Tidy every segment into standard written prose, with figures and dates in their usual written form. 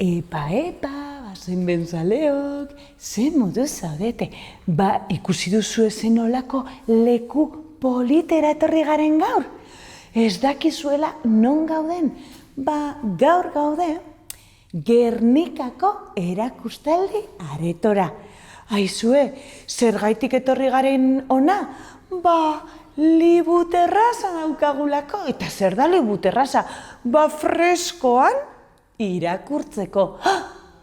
Epa, bazen benzaleok, ze modu zaudete. Ikusi duzu ezen olako leku politera etorri garen gaur. Ez dakizuela non gauden. Gaur gaude Gernikako erakustaldi aretora. Aizue, zergaitik etorri garen ona? Libuterraza daukagulako. Eta zer da libuterraza? Freskoan irakurtzeko.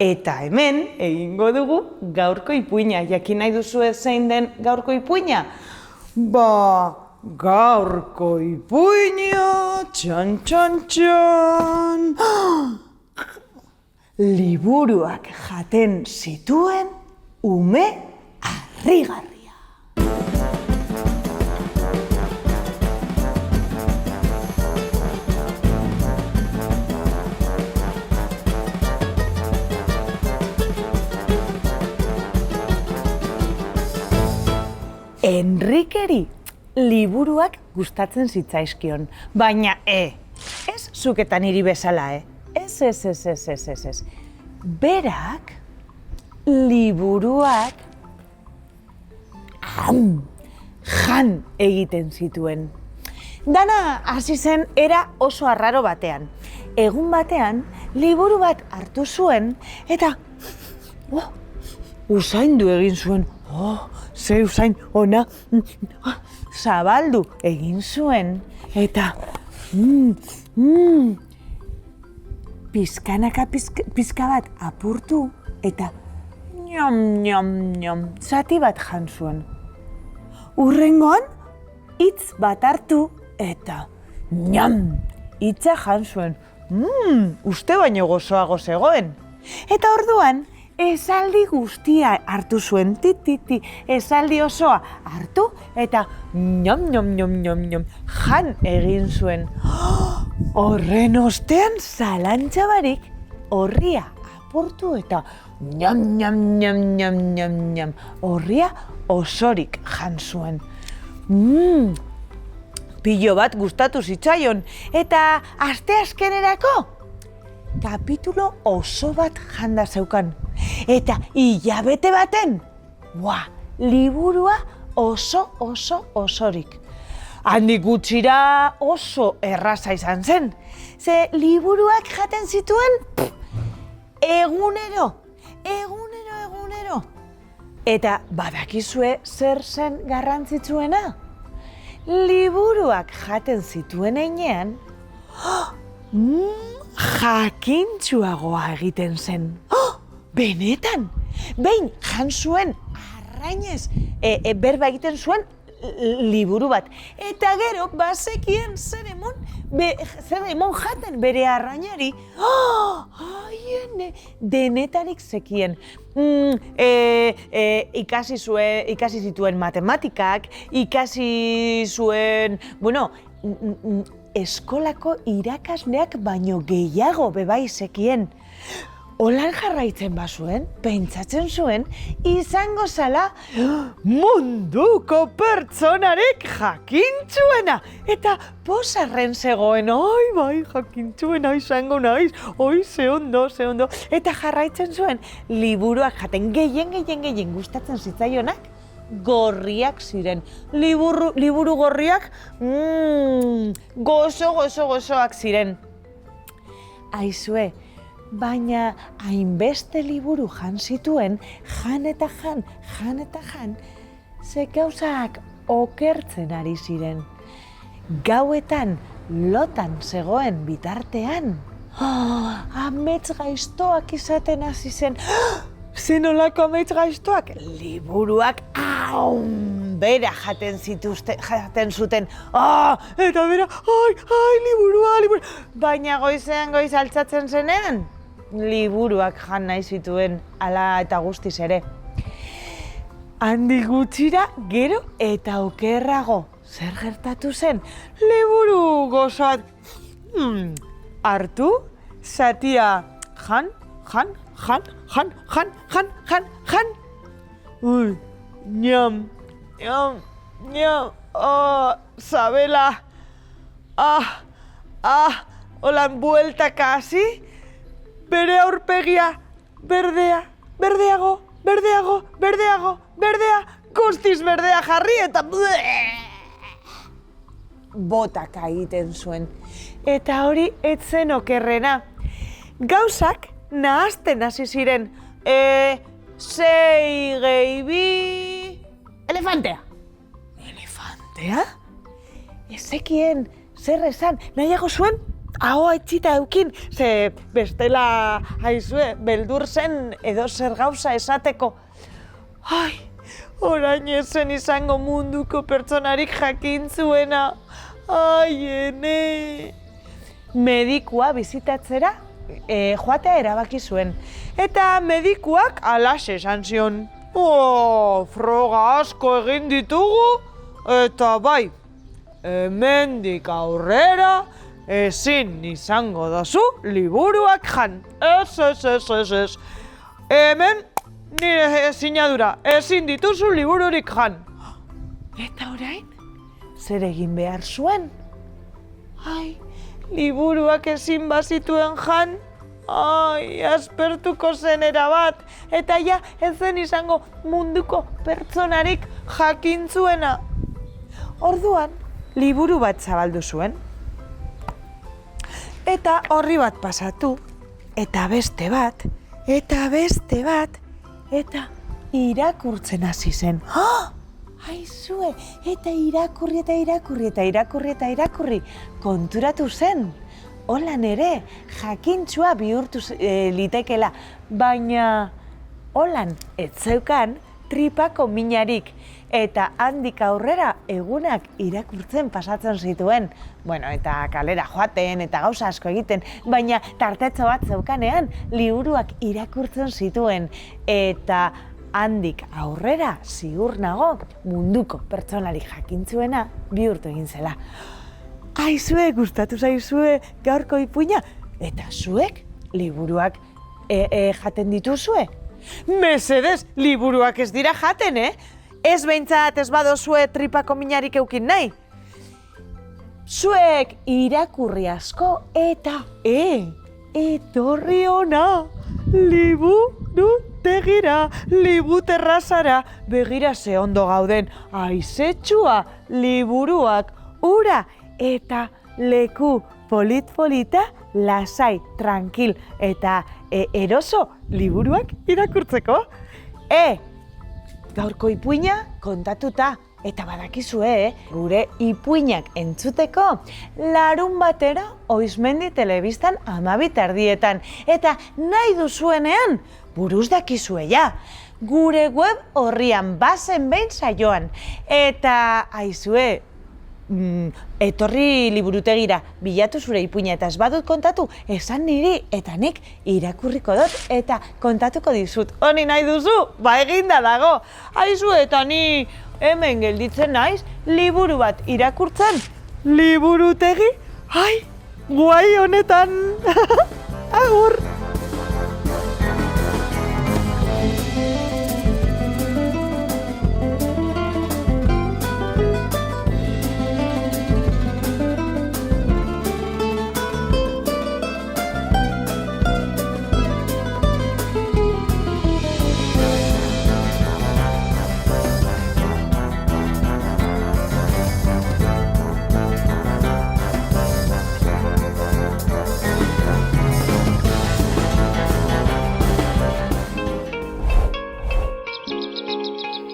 Eta hemen egingo dugu gaurko ipuina. Jakin nahi duzu zein den gaurko ipuina? Gaurko ipuina, txan. Liburuak jaten zituen ume harrigarria. Enrikeri liburuak gustatzen zitzaizkion, baina ez zuketan hiri bezala, Ez. Berak liburuak jan egiten zituen. Dana hasi zen era oso arraro batean. Egun batean liburu bat hartu zuen eta usaindu egin zuen. Ze usain ona, zabaldu egin zuen eta pizkanaka pizka bat apurtu eta zati bat jan zuen. Hurrengoan hitz bat hartu eta hitza jan zuen. Uste baino gozoago zegoen. Eta orduan esaldi guztia hartu zuen, esaldi osoa hartu eta jan egin zuen. Horren ostean zalantza barik orria apurtu eta orria osorik jan zuen. Pilo bat gustatu zitzaion eta asteazkenerako kapitulo oso bat janda zeukan. Eta hilabete baten, liburua osorik. Handik gutxira oso erraza izan zen. Ze liburuak jaten zituen egunero. Eta badakizue zer zen garrantzitsuena? Liburuak jaten zituen heinean, jakintsuagoa egiten zen. Benetan, behin jan zuen arrainez, berba egiten zuen liburu bat. Eta gero, bazekien zer emon jaten bere arrainari. Denetarik zekien. Ikasi zituen matematikak, ikasi zuen, eskolako irakasleak baino gehiago bebai zekien. Holan jarraitzen bazuen, pentsatzen zuen, izango zala munduko pertsonarik jakintsuena. Eta pozarren zegoen, jakintsuena izango naiz, ze ondo. Eta jarraitzen zuen, liburuak jaten gehien gustatzen zitzaionak, gorriak ziren. Liburu gorriak gozoak ziren. Aizue, baina hainbeste liburu jan zituen, jan eta jan, ze gauzak okertzen ari ziren. Gauetan lotan zegoen bitartean, amets gaiztoak izaten hasi zen. Zenolako amets gaiztoak? Liburuak bera jaten zuten. Eta bera, liburua. Baina goiz altzatzen zenean, liburuak jan nahi zituen, ala eta guztiz ere. Handik gutxira, gero eta okerrago. Zer gertatu zen? Liburu gozoak hartu, zatia jan. Sabela. Holan bueltaka hasi, bere aurpegia berdea, berdeago, berdea, guztiz berdea jarri eta botaka egiten zuen. Eta hori etzen okerrena. Gauzak nahazten hasi ziren. 6 gehi 2... Elefantea. Elefantea? Ezekien zer esan, nahiago zuen ahoa itxita eukin, ze bestela haizue, beldur zen edo zer gauza esateko. Ai, orain ezen izango munduko pertsonarik jakintzuena. Ai, ene. Medikua bizitatzera joatea erabaki zuen. Eta medikuak alaxe esan zion. Froga asko egin ditugu, eta bai, hemendik aurrera ezin izango dozu liburuak jan. Ez. Hemen nire sinadura, ezin dituzu libururik jan. Eta orain, zer egin behar zuen? Ai, liburuak ezin bazituen jan, ai, aspertuko zen erabat, eta ja ezen izango munduko pertsonarik jakintzuena. Orduan, liburu bat zabaldu zuen, eta horri bat pasatu, eta beste bat, eta irakurtzen hasi zen. Aizue, eta irakurri, konturatu zen. Holan ere, jakintsua bihurtu litekela, baina holan ez zeukan tripako minarik, eta handik aurrera egunak irakurtzen pasatzen zituen. Bueno, eta kalera joaten eta gauza asko egiten, baina tartetxo bat zeukanean liburuak irakurtzen zituen, eta handik aurrera ziur nago munduko pertsonarik jakintzuena bihurtu egin zela. Aizue, gustatu zaizue gaurko ipuina? Eta zuek liburuak jaten dituzue? Mesedez, liburuak ez dira jaten, Ez behintzat ez badozue tripako minarik eukin nahi. Zuek irakurri asko eta etorri ona liburutegira, libuterrazara, begira ze ondo gauden, aizetxua, liburuak, ura eta leku polit-polita, lasai, tranquil eta eroso liburuak irakurtzeko. Gaurko ipuina kontatuta, eta badakizue, gure ipuinak entzuteko larunbatero Oizmendi Telebistan 12:00 eta nahi duzuenean buruz dakizue ja. Gure web horrian bazen behin saioan, eta aizue, etorri liburutegira, bilatu zure ipuina eta ez badut kontatu, esan niri eta nik irakurriko dut eta kontatuko dizut. Honi nahi duzu? Ba eginda dago. Aizu eta ni hemen gelditzen naiz, liburu bat irakurtzen. Liburutegi? Ai, guai honetan. Agur!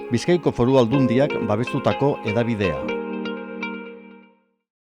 Bizkaiko Foru Aldundiak babestutako hedabidea.